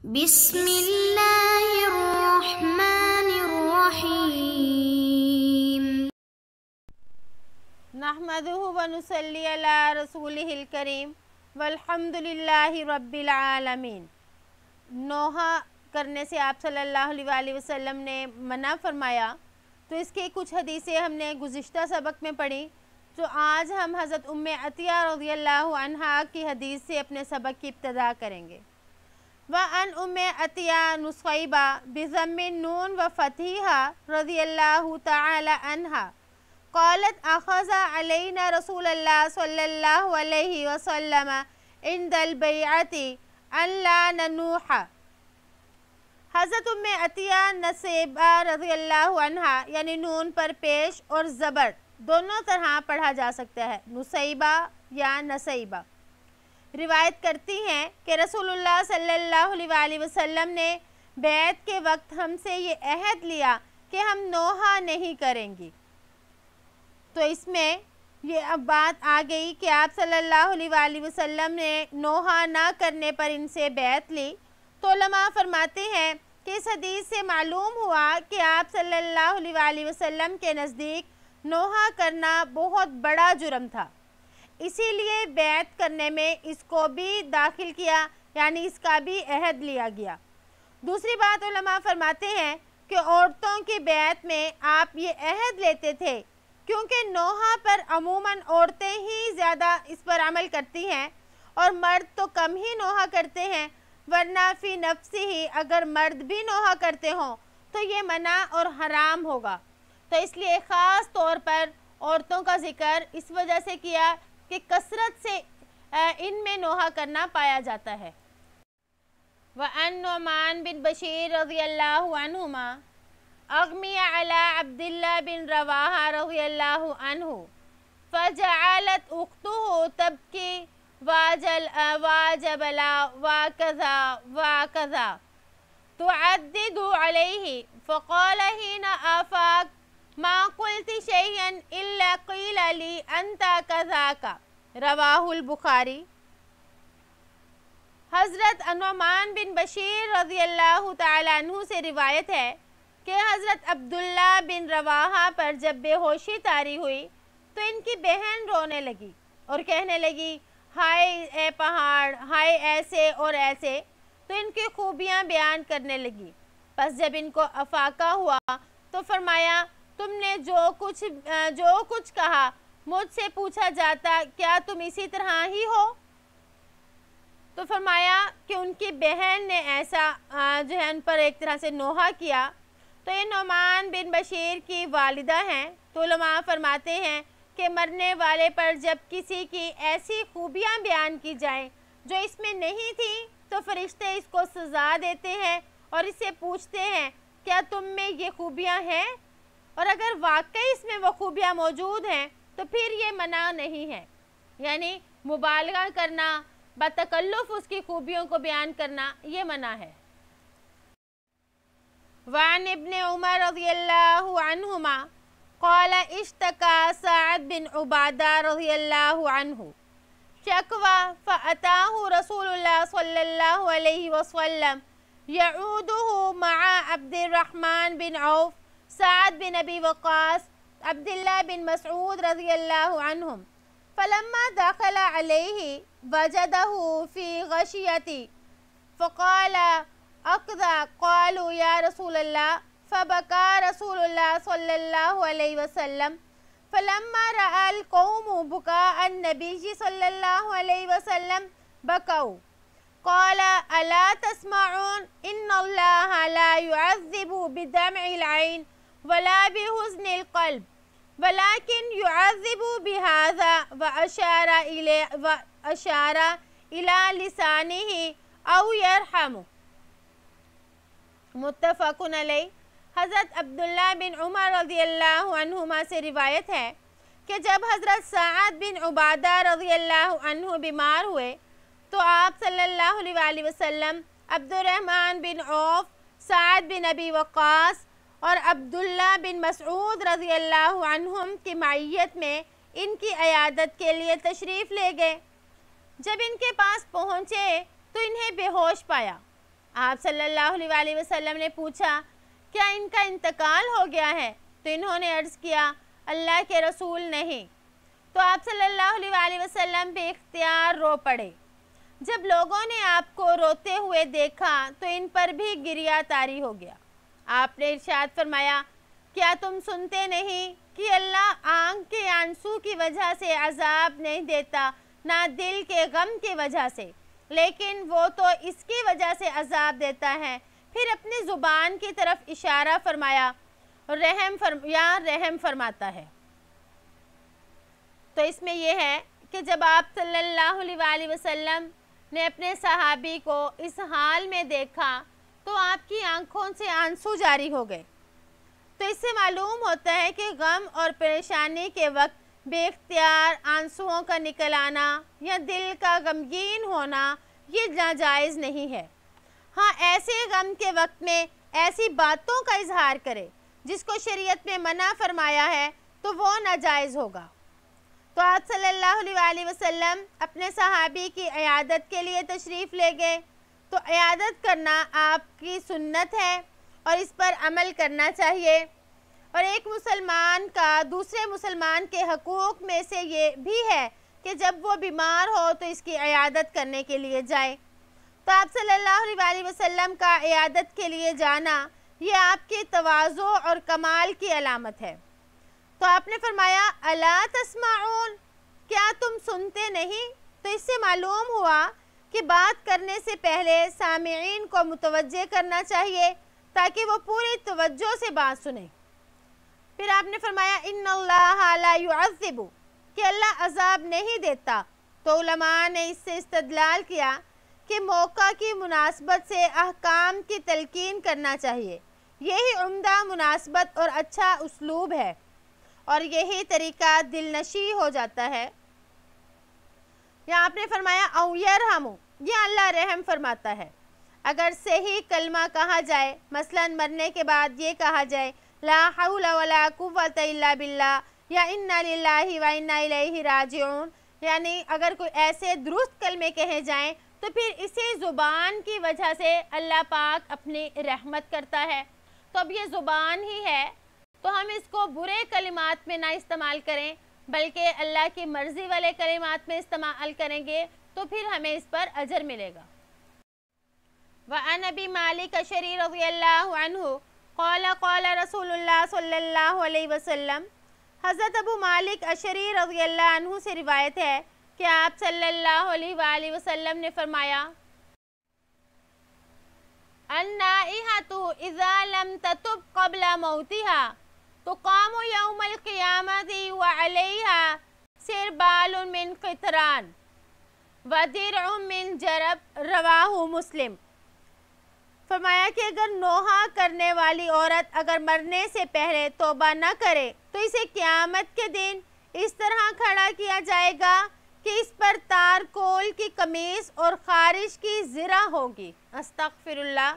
بسم اللہ الرحمن الرحیم نحمدہ ونصلی علی رسولہ الکریم والحمد للہ رب العالمین۔ نوحہ کرنے سے آپ صلی اللہ علیہ وسلم نے منع فرمایا، تو اس کی کچھ حدیثیں ہم نے گزشتہ سبق میں پڑھی، تو آج ہم حضرت ام عطیہ رضی اللہ عنہا کی حدیث سے اپنے سبق کی ابتدا کریں گے۔ وَعَنْ أُمِّ عَطِيَّةَ نُصَيْبَةَ بِضَمِّ النُّونِ وَفَتْحِهَا رضی اللہ تعالی عنہا قالت اخذ علینا رسول اللہ صلی اللہ علیہ وسلم عند البیعۃ ان لا ننوح۔ حضرت ام عطیہ نصیبہ رضی اللہ عنہا، یعنی نون پر پیش اور زبر دونوں طرح پڑھا جا سکتا ہے، نصیبہ یا نصیبہ، روایت کرتی ہیں کہ رسول اللہ صلی اللہ علیہ وسلم نے بیعت کے وقت ہم سے یہ عہد لیا کہ ہم نوحہ نہیں کریں گی۔ تو اس میں یہ اب بات آ گئی کہ آپ صلی اللہ علیہ وسلم نے نوحہ نہ کرنے پر ان سے بیعت لی، تو علماء فرماتے ہیں کہ اس حدیث سے معلوم ہوا کہ آپ صلی اللہ علیہ وسلم کے نزدیک نوحہ کرنا بہت بڑا جرم تھا، اسی لیے بیعت کرنے میں اس کو بھی داخل کیا، یعنی اس کا بھی عہد لیا گیا۔ دوسری بات علماء فرماتے ہیں کہ عورتوں کی بیعت میں آپ یہ عہد لیتے تھے کیونکہ نوحہ پر عموماً عورتیں ہی زیادہ اس پر عمل کرتی ہیں اور مرد تو کم ہی نوحہ کرتے ہیں، ورنہ فی نفسی ہی اگر مرد بھی نوحہ کرتے ہوں تو یہ منع اور حرام ہوگا، تو اس لیے خاص طور پر عورتوں کا ذکر اس وجہ سے کیا کہ کثرت سے ان میں نوحہ کرنا پایا جاتا ہے۔ وَعَنْ نُعْمَانَ بِنْ بَشِيرٍ رضی اللہ عنہما اغمی علی عبداللہ بن رواحہ رضی اللہ عنہ فجعلت اختہ تبکی واجبلا وکذا وکذا تعدد علیہ فقال حین آفاق ما قلت شیئا الا قیل لی انت کذاک، رواہ البخاری۔ حضرت نعمان بن بشیر رضی اللہ تعالیٰ عنہ سے روایت ہے کہ حضرت عبداللہ بن رواحہ پر جب بے ہوشی طاری ہوئی تو ان کی بہن رونے لگی اور کہنے لگی، ہائے اے پہاڑ، ہائے ایسے اور ایسے، تو ان کی خوبیاں بیان کرنے لگی۔ پس جب ان کو افاقہ ہوا تو فرمایا، تم نے جو کچھ کہا مجھ سے پوچھا جاتا کیا تم اسی طرح ہی ہو؟ تو فرمایا کہ ان کی بہن نے ایسا جو ہے ان پر ایک طرح سے نوحہ کیا۔ تو یہ نعمان بن بشیر کی والدہ ہیں، تو علماء فرماتے ہیں کہ مرنے والے پر جب کسی کی ایسی خوبیاں بیان کی جائیں جو اس میں نہیں تھی تو فرشتے اس کو سزا دیتے ہیں اور اس سے پوچھتے ہیں کیا تم میں یہ خوبیاں ہیں، اور اگر واقعی اس میں وہ خوبیاں موجود ہیں تو پھر یہ منع نہیں ہے، یعنی مبالغہ کرنا، بتکلف اس کی خوبیوں کو بیان کرنا یہ منع ہے۔ وعن ابن عمر رضی اللہ عنہما قال اشتکا سعد بن عبادہ رضی اللہ عنہ شکوى فأتاه رسول اللہ صلی اللہ علیہ وسلم یعودہ مع عبد الرحمن بن عوف، سعد بن ابی وقاص، عبداللہ بن مسعود رضی اللہ عنہم، فلما دخل علیہ وجدہ فی غشیتی فقال اقذا، قالوا یا رسول اللہ، فبکا رسول اللہ صلی اللہ علیہ وسلم، فلما رأى القوم بکاء النبی صلی اللہ علیہ وسلم بکوا، قال الا تسمعون ان اللہ لا يعذب بدمع العین ولا بحزن القلب ولكن يعذب بهذا، وأشار إلى لسانه أو يرحمه، متفق علیہ۔ حضرت عبداللہ بن عمر رضی اللہ عنہما سے روایت ہے کہ جب حضرت سعد بن عبادہ رضی اللہ عنہ بیمار ہوئے تو آپ صلی اللہ علیہ وسلم عبد الرحمن بن عوف، سعد بن ابی وقاص اور عبداللہ بن مسعود رضی اللہ عنہم کی معیت میں ان کی عیادت کے لیے تشریف لے گئے۔ جب ان کے پاس پہنچے تو انہیں بے ہوش پایا۔ آپ صلی اللہ علیہ وسلم نے پوچھا کیا ان کا انتقال ہو گیا ہے؟ تو انہوں نے عرض کیا اللہ کے رسول نہیں۔ تو آپ صلی اللہ علیہ وسلم بے اختیار رو پڑے۔ جب لوگوں نے آپ کو روتے ہوئے دیکھا تو ان پر بھی گریہ طاری ہو گیا۔ آپ نے ارشاد فرمایا کیا تم سنتے نہیں کہ اللہ آنکھ کے آنسو کی وجہ سے عذاب نہیں دیتا نہ دل کے غم کی وجہ سے، لیکن وہ تو اس کی وجہ سے عذاب دیتا ہے۔ پھر اپنی زبان کی طرف اشارہ فرمایا رحم فرماتا ہے۔ تو اس میں یہ ہے کہ جب آپ صلی اللہ علیہ وسلم نے اپنے صحابی کو اس حال میں دیکھا تو آپ کی آنکھوں سے آنسو جاری ہو گئے۔ تو اس سے معلوم ہوتا ہے کہ غم اور پریشانی کے وقت بے اختیار آنسوؤں کا نکل آنا یا دل کا غمگین ہونا یہ ناجائز نہیں ہے۔ ہاں ایسے غم کے وقت میں ایسی باتوں کا اظہار کرے جس کو شریعت میں منع فرمایا ہے تو وہ ناجائز ہوگا۔ تو آپ صلی اللہ علیہ وسلم اپنے صحابی کی عیادت کے لیے تشریف لے گئے۔ تو عیادت کرنا آپ کی سنت ہے اور اس پر عمل کرنا چاہیے، اور ایک مسلمان کا دوسرے مسلمان کے حقوق میں سے یہ بھی ہے کہ جب وہ بیمار ہو تو اس کی عیادت کرنے کے لیے جائے۔ تو آپ صلی اللہ علیہ وسلم کا عیادت کے لیے جانا یہ آپ کی تواضع اور کمال کی علامت ہے۔ تو آپ نے فرمایا الا تسمعون، کیا تم سنتے نہیں؟ تو اس سے معلوم ہوا کہ بات کرنے سے پہلے سامعین کو متوجہ کرنا چاہیے تاکہ وہ پوری توجہ سے بات سنیں۔ پھر آپ نے فرمایا ان اللہ لا يعذب، کہ اللہ عذاب نہیں دیتا۔ تو علماء نے اس سے استدلال کیا کہ موقع کی مناسبت سے احکام کی تلقین کرنا چاہیے، یہی عمدہ مناسبت اور اچھا اسلوب ہے، اور یہی طریقہ دل نشیں ہو جاتا ہے۔ یا آپ نے فرمایا او یرحم، یہ اللہ رحم فرماتا ہے۔ اگر صحیح کلمہ کہا جائے، مثلا مرنے کے بعد یہ کہا جائے لا حول ولا قوت الا باللہ یا انا للہ و انا الیہ راجعون، یعنی اگر کوئی ایسے درست کلمے کہے جائیں تو پھر اسی زبان کی وجہ سے اللہ پاک اپنی رحمت کرتا ہے۔ تو اب یہ زبان ہی ہے تو ہم اس کو برے کلمات میں نہ استعمال کریں بلکہ اللہ کی مرضی والے کلمات میں استعمال کریں گے تو پھر ہمیں اس پر اجر ملے گا۔ وعن ابی مالک اشعری رضی اللہ عنہ قال قال رسول اللہ صلی اللہ علیہ وسلم، حضرت ابو مالک اشعری رضی اللہ عنہ سے روایت ہے کہ آپ صلی اللہ علیہ وسلم نے فرمایا النائحۃ اذا لم تتب قبل موتها تقام یوم القیامۃ وعلیہا سربال من قطران ودرع من جرب، رواہ مسلم۔ فرمایا کہ اگر نوحہ کرنے والی عورت اگر مرنے سے پہلے توبہ نہ کرے تو اسے قیامت کے دن اس طرح کھڑا کیا جائے گا کہ اس پر تار کول کی قمیص اور خارش کی زرہ ہوگی، استغفر اللہ۔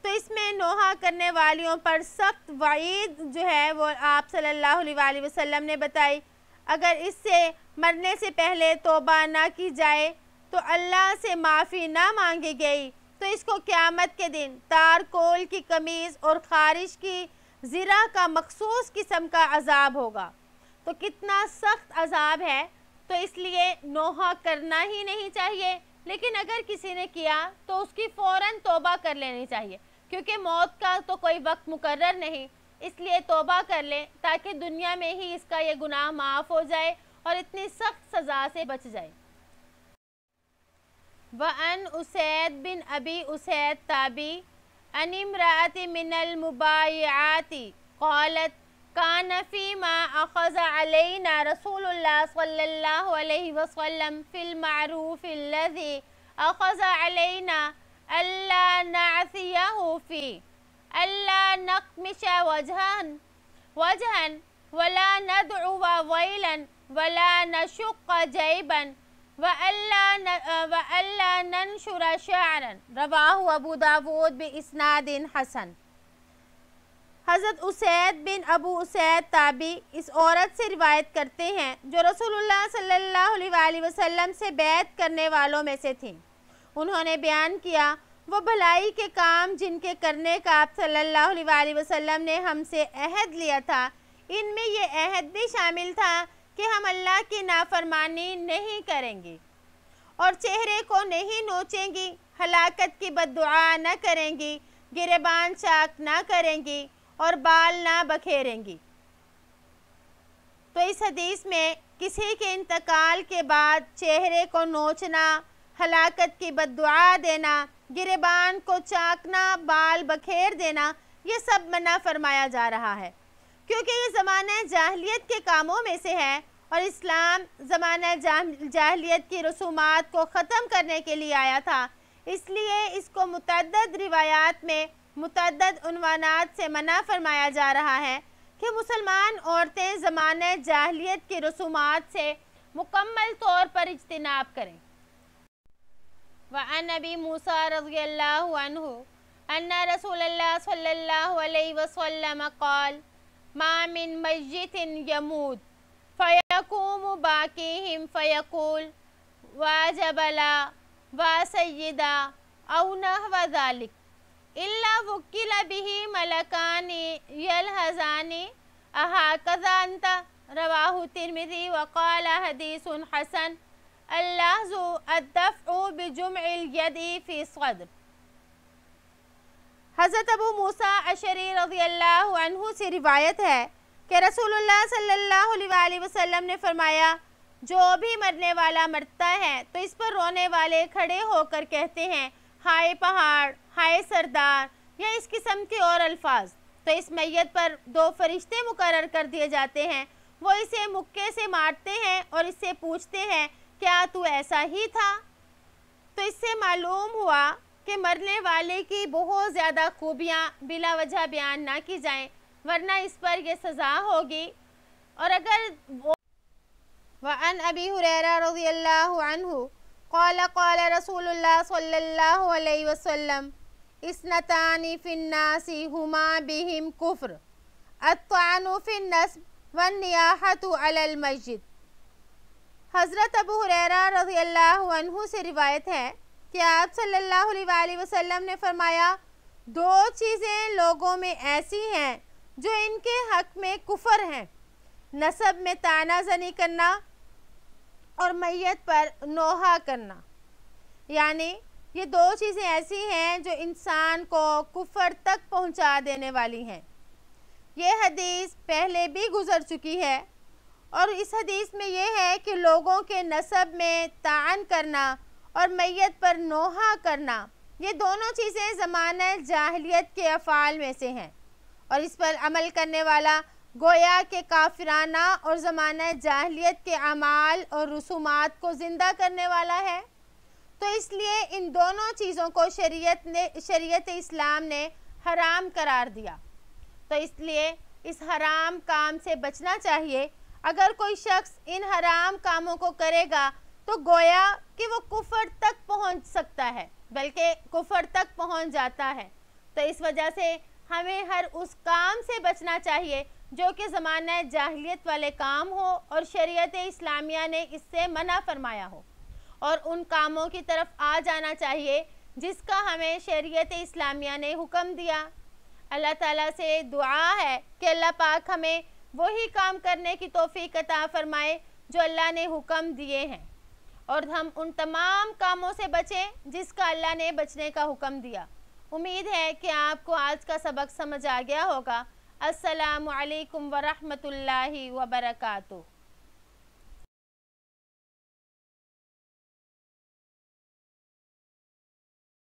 تو اس میں نوحہ کرنے والیوں پر سخت وعید جو ہے وہ آپ صلی اللہ علیہ وسلم نے بتائی۔ اگر اس سے مرنے سے پہلے توبہ نہ کی جائے تو اللہ سے معافی نہ مانگی گئی تو اس کو قیامت کے دن تار کول کی قمیض اور خارش کی زرہ کا مخصوص قسم کا عذاب ہوگا۔ تو کتنا سخت عذاب ہے، تو اس لیے نوحہ کرنا ہی نہیں چاہیے، لیکن اگر کسی نے کیا تو اس کی فوراً توبہ کر لینی چاہیے، کیونکہ موت کا تو کوئی وقت مقرر نہیں، اس لیے توبہ کر لیں تاکہ دنیا میں ہی اس کا یہ گناہ معاف ہو جائے اور اتنی سخت سزا سے بچ جائے۔ وعن اسید بن ابی اسید تابی عن امرأۃ من المبایعات قالت کان فیما اخذ علینا رسول اللہ صلی اللہ علیہ وسلم فی المعروف الذی اخذ علینا الا نعثیہ فی الا نقمش وجہا ولا ندعو ویلا ولا نشق جیبا وَأَلَّا نَنشُرَ شَعْرًا، رواہ ابو داود بِإِسْنَادٍ حسن۔ حضرت اسید بن ابو اسید تابی اس عورت سے روایت کرتے ہیں جو رسول اللہ صلی اللہ علیہ وسلم سے بیعت کرنے والوں میں سے تھیں۔ انہوں نے بیان کیا وہ بھلائی کے کام جن کے کرنے کا آپ صلی اللہ علیہ وسلم نے ہم سے عہد لیا تھا، ان میں یہ عہد بھی شامل تھا کہ ہم اللہ کی نافرمانی نہیں کریں گے اور چہرے کو نہیں نوچیں گی، ہلاکت کی بد دعا نہ کریں گی، گریبان چاک نہ کریں گی اور بال نہ بکھیریں گی۔ تو اس حدیث میں کسی کے انتقال کے بعد چہرے کو نوچنا، ہلاکت کی بد دعا دینا، گریبان کو چاکنا، بال بکھیر دینا، یہ سب منع فرمایا جا رہا ہے، کیونکہ یہ زمانہ جاہلیت کے کاموں میں سے ہے اور اسلام زمانہ جاہلیت کی رسومات کو ختم کرنے کے لیے آیا تھا، اس لیے اس کو متعدد روایات میں متعدد عنوانات سے منع فرمایا جا رہا ہے کہ مسلمان عورتیں زمانہ جاہلیت کی رسومات سے مکمل طور پر اجتناب کریں۔ وعن ابی موسیٰ رضی اللہ عنہ ان رسول اللہ صلی اللہ علیہ وسلم قال ما من میت یموت فیقوم باقیہم فیقول واجبلا وسیدہ او نحو ذالک الا وکل به ملکان یلحظان اہکذا انت، رواہ ترمذی وقال حدیث حسن، اللحظ الدفع بجمع الید فی الصدر۔ حضرت ابو موسیٰ اشعری رضی اللہ عنہ سے روایت ہے کہ رسول اللہ صلی اللہ علیہ وسلم نے فرمایا جو بھی مرنے والا مرتا ہے تو اس پر رونے والے کھڑے ہو کر کہتے ہیں ہائے پہاڑ، ہائے سردار یا اس قسم کے اور الفاظ، تو اس میت پر 2 فرشتے مقرر کر دیے جاتے ہیں، وہ اسے مکے سے مارتے ہیں اور اس سے پوچھتے ہیں کیا تو ایسا ہی تھا؟ تو اس سے معلوم ہوا کہ مرنے والے کی بہت زیادہ خوبیاں بلا وجہ بیان نہ کی جائیں ورنہ اس پر یہ سزا ہوگی۔ اور اگر وعن ابی ہریرہ رضی اللہ عنہ قال قال رسول اللہ صلی اللہ علیہ وسلم اثنتان فی الناس ہما بہم کفر الطعن فی النسب والنیاحۃ علی المسجد۔ حضرت ابو ہریرہ رضی اللہ عنہ سے روایت ہے کہ آپ صلی اللہ علیہ وسلم نے فرمایا 2 چیزیں لوگوں میں ایسی ہیں جو ان کے حق میں کفر ہیں، نسب میں طعنہ زنی کرنا اور میت پر نوحہ کرنا، یعنی یہ 2 چیزیں ایسی ہیں جو انسان کو کفر تک پہنچا دینے والی ہیں۔ یہ حدیث پہلے بھی گزر چکی ہے اور اس حدیث میں یہ ہے کہ لوگوں کے نسب میں طعن کرنا اور میت پر نوحہ کرنا، یہ دونوں چیزیں زمانہ جاہلیت کے افعال میں سے ہیں اور اس پر عمل کرنے والا گویا کہ کافرانہ اور زمانہ جاہلیت کے اعمال اور رسومات کو زندہ کرنے والا ہے، تو اس لیے ان دونوں چیزوں کو شریعت اسلام نے حرام قرار دیا، تو اس لیے اس حرام کام سے بچنا چاہیے۔ اگر کوئی شخص ان حرام کاموں کو کرے گا تو گویا کہ وہ کفر تک پہنچ سکتا ہے، بلکہ کفر تک پہنچ جاتا ہے، تو اس وجہ سے ہمیں ہر اس کام سے بچنا چاہیے جو کہ زمانہ جاہلیت والے کام ہو اور شریعت اسلامیہ نے اس سے منع فرمایا ہو، اور ان کاموں کی طرف آ جانا چاہیے جس کا ہمیں شریعت اسلامیہ نے حکم دیا۔ اللہ تعالیٰ سے دعا ہے کہ اللہ پاک ہمیں وہی کام کرنے کی توفیق عطا فرمائے جو اللہ نے حکم دیے ہیں، اور ہم ان تمام کاموں سے بچیں جس کا اللہ نے بچنے کا حکم دیا۔ امید ہے کہ آپ کو آج کا سبق سمجھ آ گیا ہوگا۔ السلام علیکم ورحمۃ اللہ وبرکاتہ۔